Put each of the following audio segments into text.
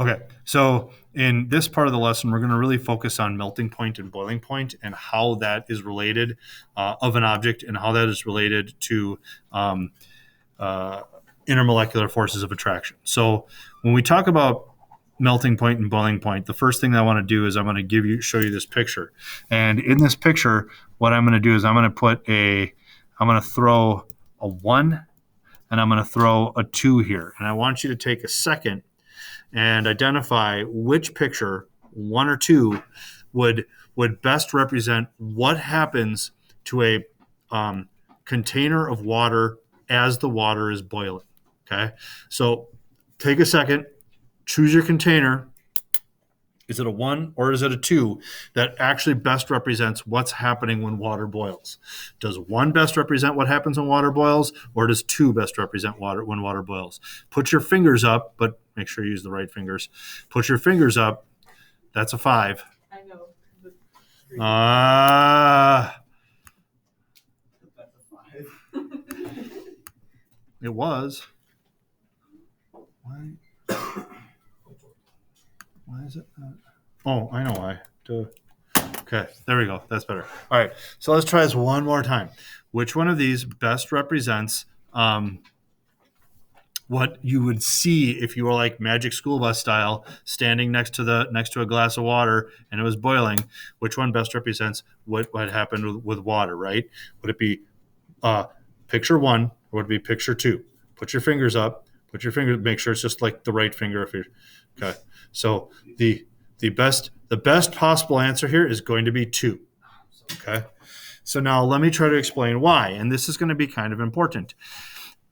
Okay, so in this part of the lesson, we're going to really focus on melting point and boiling point and how that is related of an object and how that is related to um, uh, intermolecular forces of attraction. So when we talk about melting point and boiling point, the first thing I want to do is I'm going to show you this picture. And in this picture, what I'm going to do is I'm going to throw a 1 and I'm going to throw a 2 here. And I want you to take a second and identify which picture, 1 or 2, would best represent what happens to a container of water as the water is boiling. Okay, so take a second, choose your container. Is it a 1 or is it a 2 that actually best represents what's happening when water boils? Does 1 best represent what happens when water boils, or does 2 best represent water when water boils? Put your fingers up, but make sure you use the right fingers. Put your fingers up. That's a 5. I know. It was. Why? Why is it not? Oh, I know why. Duh. Okay, there we go. That's better. All right, so let's try this one more time. Which one of these best represents what you would see if you were like Magic School Bus style, standing next to a glass of water and it was boiling? Which one best represents what happened with water? Right? Would it be picture 1 or would it be picture 2? Put your fingers up. Put your finger. Make sure it's just like the right finger. If you're okay, so the best possible answer here is going to be 2. Okay. So now let me try to explain why. And this is going to be kind of important.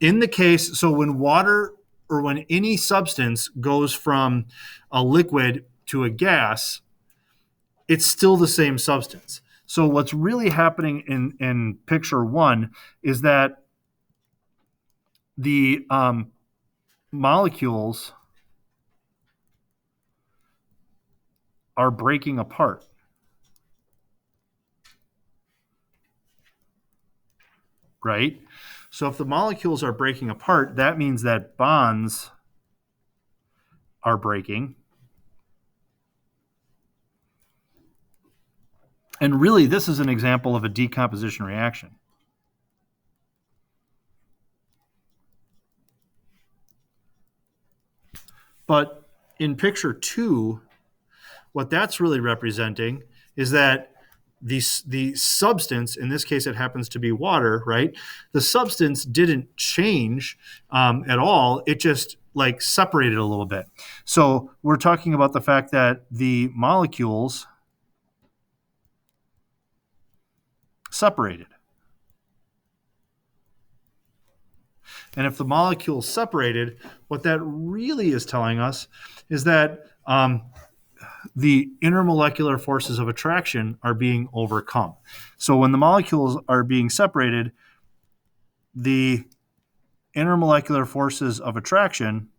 In the case, so when water or when any substance goes from a liquid to a gas, it's still the same substance. So what's really happening in picture 1 is that the molecules are breaking apart. Right? So if the molecules are breaking apart, that means that bonds are breaking. And really, this is an example of a decomposition reaction. But in picture 2, what that's really representing is that the substance, in this case it happens to be water, right? The substance didn't change at all. It just like separated a little bit. So we're talking about the fact that the molecules separated. And if the molecules separated, what that really is telling us is that the intermolecular forces of attraction are being overcome. So when the molecules are being separated, the intermolecular forces of attraction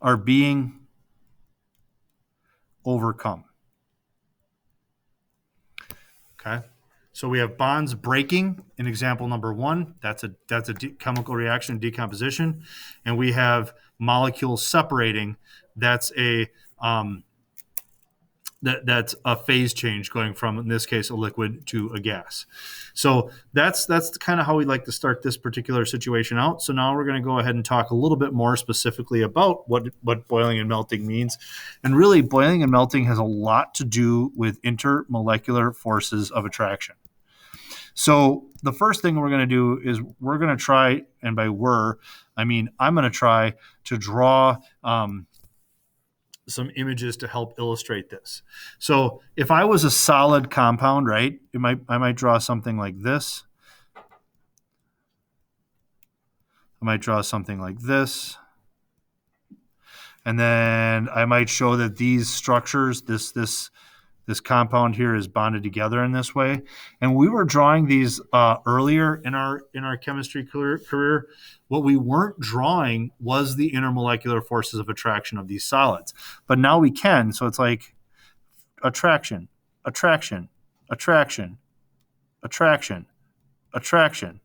are being overcome. Okay. So we have bonds breaking in example number 1. That's a chemical reaction, decomposition, and we have molecules separating. That's a that's a phase change going from, in this case, a liquid to a gas. So that's kind of how we like to start this particular situation out. So now we're going to go ahead and talk a little bit more specifically about what boiling and melting means. And really, boiling and melting has a lot to do with intermolecular forces of attraction. So the first thing we're going to do is we're going to try, and by I mean I'm going to try to draw some images to help illustrate this. So if I was a solid compound, right, I might draw something like this. I might draw something like this. And then I might show that these structures, this compound here is bonded together in this way. And we were drawing these earlier in our chemistry career. What we weren't drawing was the intermolecular forces of attraction of these solids. But now we can. So it's like attraction, attraction, attraction, attraction, attraction,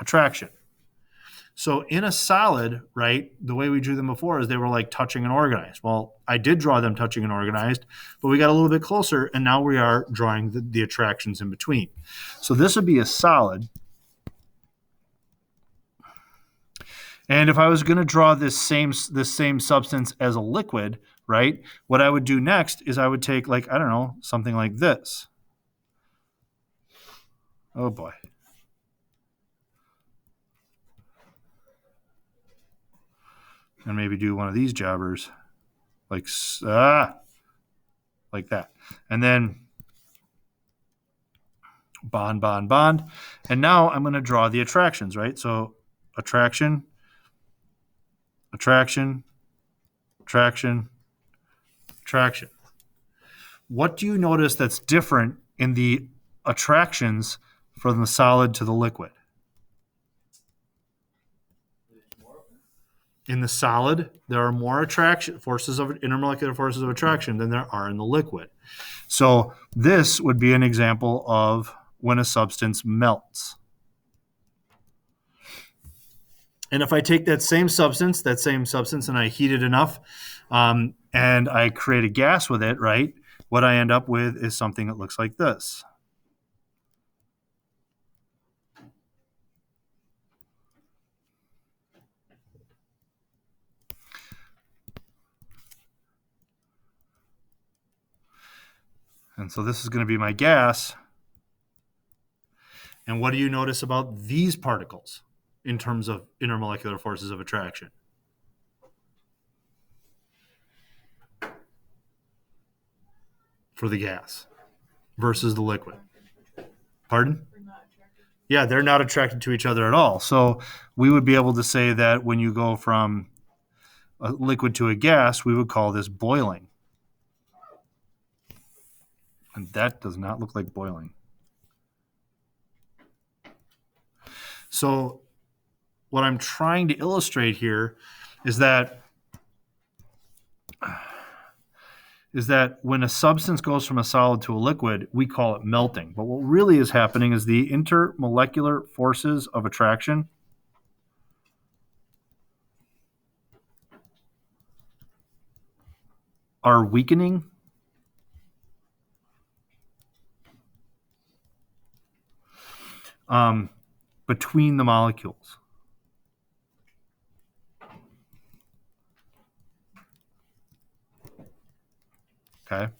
attraction. So in a solid, right, the way we drew them before is they were like touching and organized. Well, I did draw them touching and organized, but we got a little bit closer, and now we are drawing the attractions in between. So this would be a solid. And if I was going to draw this same substance as a liquid, right, what I would do next is I would take, like, I don't know, something like this. Oh, boy. And maybe do one of these jobbers, like that. And then bond, bond, bond. And now I'm going to draw the attractions, right? So attraction, attraction, attraction, attraction. What do you notice that's different in the attractions from the solid to the liquid? In the solid, there are more intermolecular forces of attraction than there are in the liquid. So this would be an example of when a substance melts. And if I take that same substance, and I heat it enough, and I create a gas with it, right, what I end up with is something that looks like this. And so this is going to be my gas. And what do you notice about these particles in terms of intermolecular forces of attraction? For the gas versus the liquid. Pardon? Yeah, they're not attracted to each other at all. So we would be able to say that when you go from a liquid to a gas, we would call this boiling. And that does not look like boiling. So what I'm trying to illustrate here is that when a substance goes from a solid to a liquid, we call it melting. But what really is happening is the intermolecular forces of attraction are weakening between the molecules. Okay.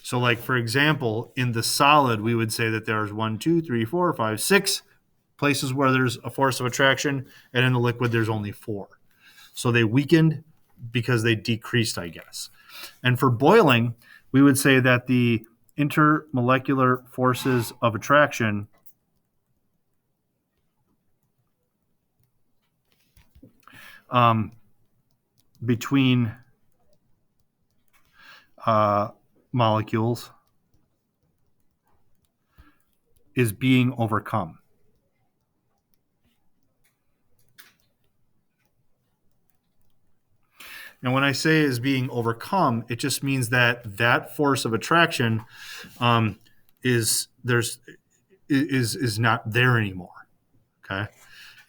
So, like, for example, in the solid, we would say that there's 1, 2, 3, 4, 5, 6 places where there's a force of attraction, and in the liquid, there's only 4. So they weakened because they decreased, I guess. And for boiling, we would say that the intermolecular forces of attraction between molecules is being overcome. And when I say is being overcome, it just means that that force of attraction is not there anymore. Okay,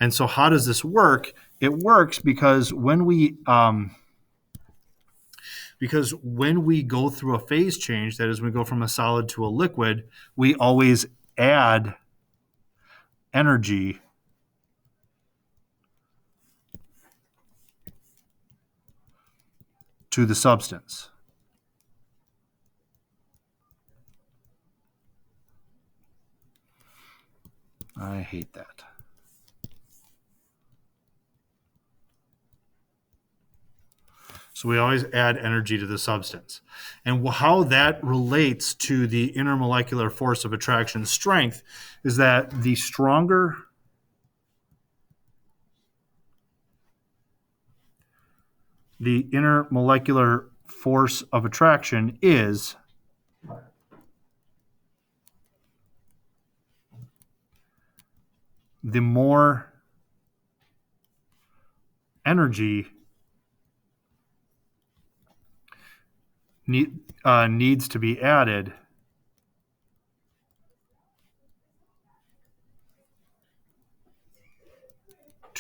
and so how does this work? It works because when we go through a phase change, that is, we go from a solid to a liquid, we always add energy to the substance. I hate that. So we always add energy to the substance. And how that relates to the intermolecular force of attraction strength is that the stronger the intermolecular force of attraction is, the more energy needs to be added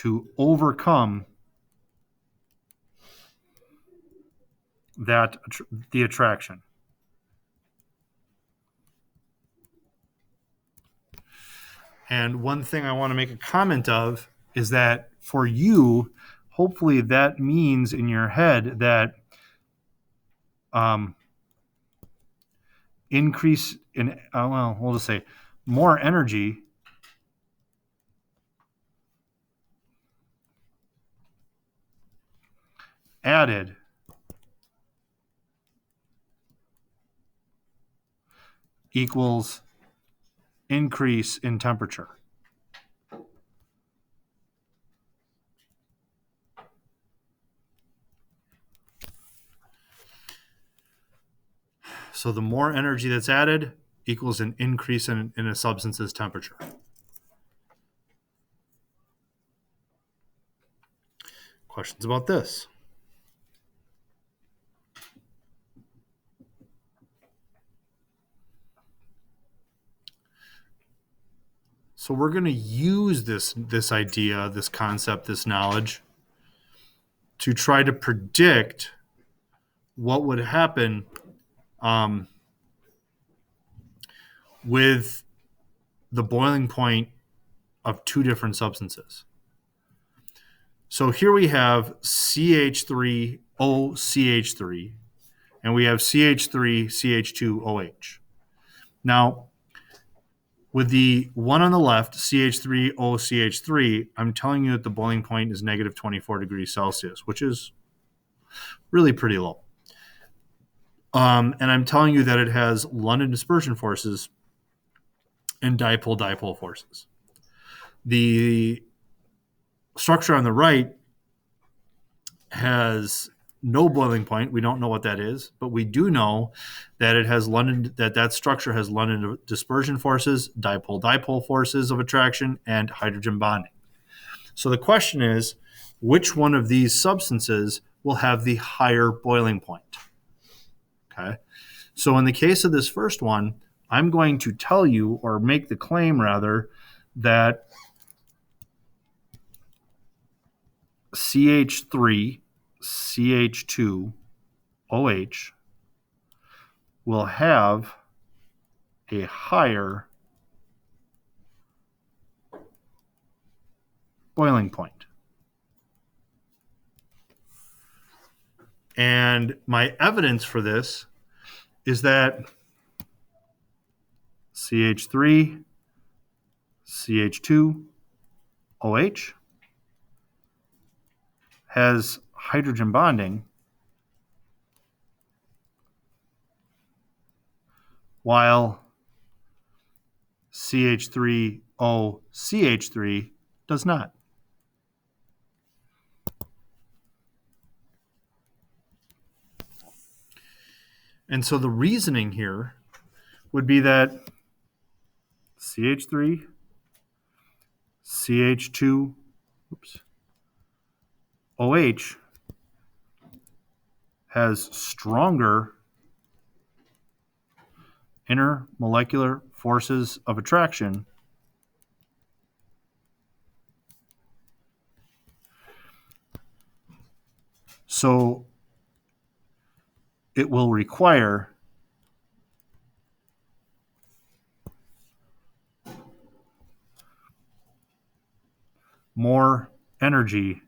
to overcome the attraction. And one thing I want to make a comment of is that for you, hopefully that means in your head that increase in, we'll just say more energy added equals increase in temperature. So the more energy that's added equals an increase in a substance's temperature. Questions about this? So we're going to use this idea, this concept, this knowledge to try to predict what would happen with the boiling point of two different substances. So here we have CH3OCH3, and we have CH3CH2OH. Now, with the one on the left, CH3OCH3, I'm telling you that the boiling point is negative 24 degrees Celsius, which is really pretty low. And I'm telling you that it has London dispersion forces and dipole-dipole forces. The structure on the right has no boiling point. We don't know what that is, but we do know that it has that structure has London dispersion forces, dipole-dipole forces of attraction, and hydrogen bonding. So the question is, which one of these substances will have the higher boiling point? Okay. So in the case of this first one, I'm going to tell you, or make the claim rather, that CH3, CH2, OH will have a higher boiling point. And my evidence for this is that CH3, CH2, OH has hydrogen bonding, while CH3OCH3 does not. And so the reasoning here would be that CH3, CH2, OH has stronger intermolecular forces of attraction so it will require more energy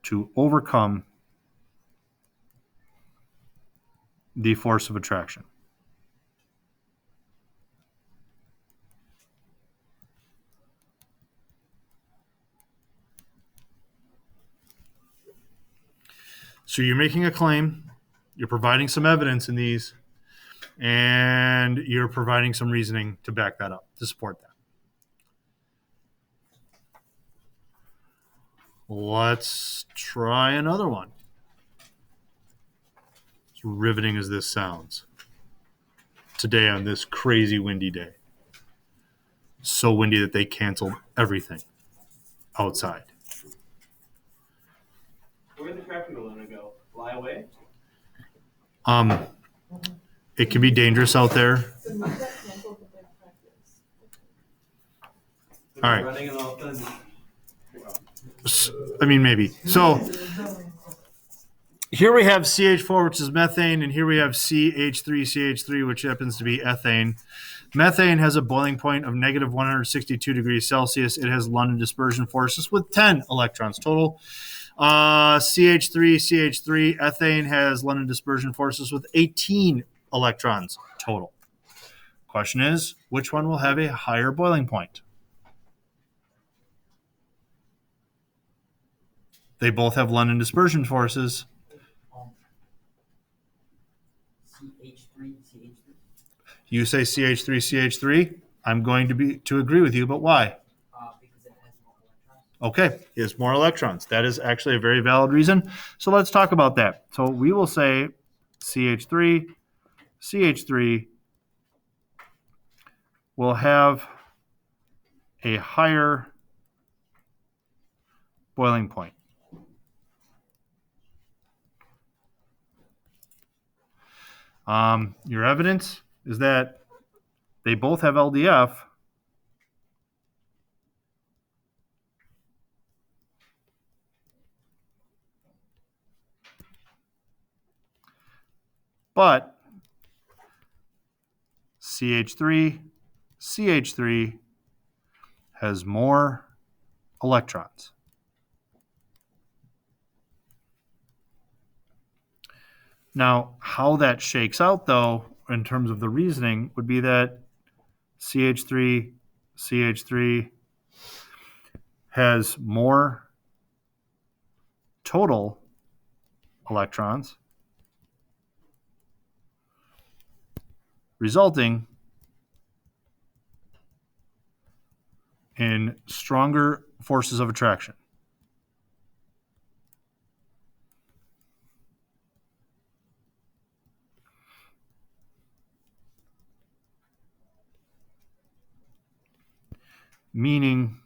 to overcome the force of attraction. So you're making a claim, you're providing some evidence in these, and you're providing some reasoning to back that up, to support that. Let's try another one. As riveting as this sounds, today on this crazy windy day. So windy that they canceled everything outside. Where'd the crappy balloon go? Fly away? It can be dangerous out there. All right. Running and all of a sudden. I mean, maybe. So here we have CH4, which is methane, and here we have CH3, which happens to be ethane. Methane has a boiling point of negative 162 degrees Celsius. It has London dispersion forces with 10 electrons total. CH3, ethane has London dispersion forces with 18 electrons total. Question is, which one will have a higher boiling point? They both have London dispersion forces. CH3. You say CH3. I'm going to agree with you, but why? Because it has more electrons. Okay, it has more electrons. That is actually a very valid reason. So let's talk about that. So we will say CH3 will have a higher boiling point. Your evidence is that they both have LDF, but CH3 has more electrons. Now, how that shakes out, though, in terms of the reasoning, would be that CH3 has more total electrons, resulting in stronger forces of attraction. Meaning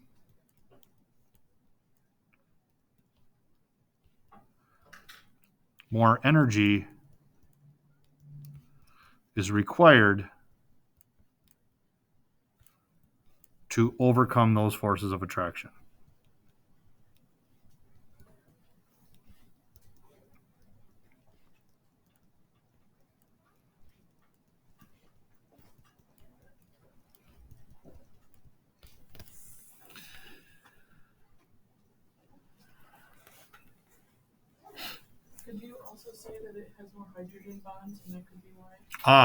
more energy is required to overcome those forces of attraction. Could you also say that it has more hydrogen bonds, and that could be why?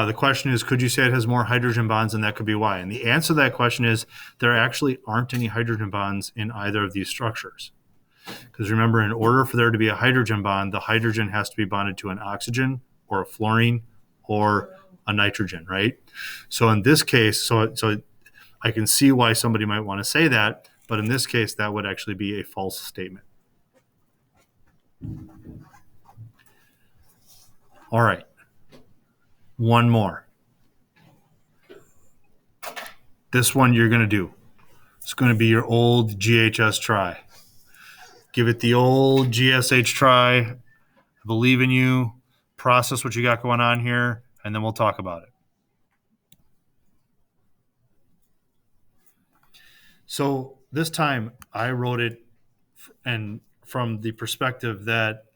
The question is, could you say it has more hydrogen bonds, and that could be why? And the answer to that question is there actually aren't any hydrogen bonds in either of these structures. Because remember, in order for there to be a hydrogen bond, the hydrogen has to be bonded to an oxygen or a fluorine or a nitrogen, right? So in this case, so I can see why somebody might want to say that, but in this case, that would actually be a false statement. All right. One more. This one you're going to do. It's going to be your old GHS try. Give it the old GSH try. I believe in you. Process what you got going on here, and then we'll talk about it. So this time I wrote it and from the perspective that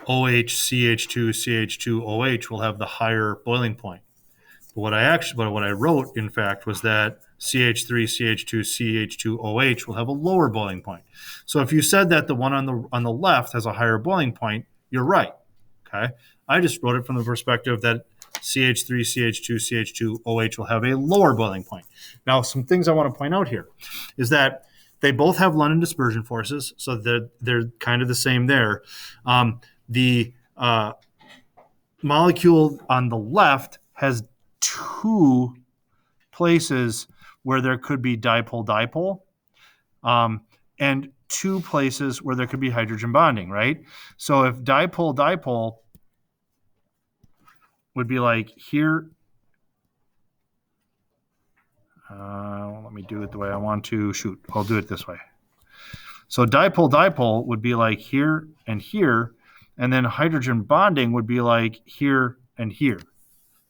OH, CH2, OH will have the higher boiling point. But what I wrote, in fact, was that CH3, CH2, OH will have a lower boiling point. So if you said that the one on the left has a higher boiling point, you're right. Okay, I just wrote it from the perspective that CH3, CH2, OH will have a lower boiling point. Now, some things I want to point out here is that they both have London dispersion forces, so they're kind of the same there. The molecule on the left has two places where there could be dipole, and two places where there could be hydrogen bonding, right? So if dipole would be like here. Let me do it the way I want to. Shoot, I'll do it this way. So dipole would be like here, and then hydrogen bonding would be like here and here.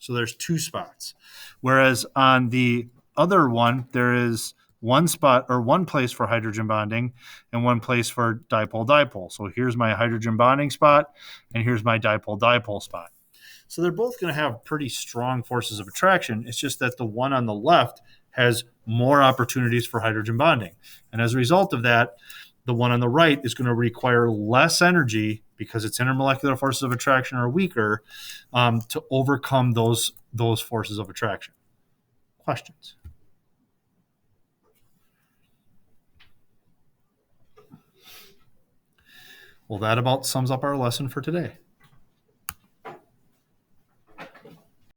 So there's two spots. Whereas on the other one, there is one spot or one place for hydrogen bonding and one place for dipole-dipole. So here's my hydrogen bonding spot, and here's my dipole-dipole spot. So they're both going to have pretty strong forces of attraction. It's just that the one on the left has more opportunities for hydrogen bonding. And as a result of that, the one on the right is going to require less energy because its intermolecular forces of attraction are weaker to overcome those forces of attraction. Questions? Well, that about sums up our lesson for today.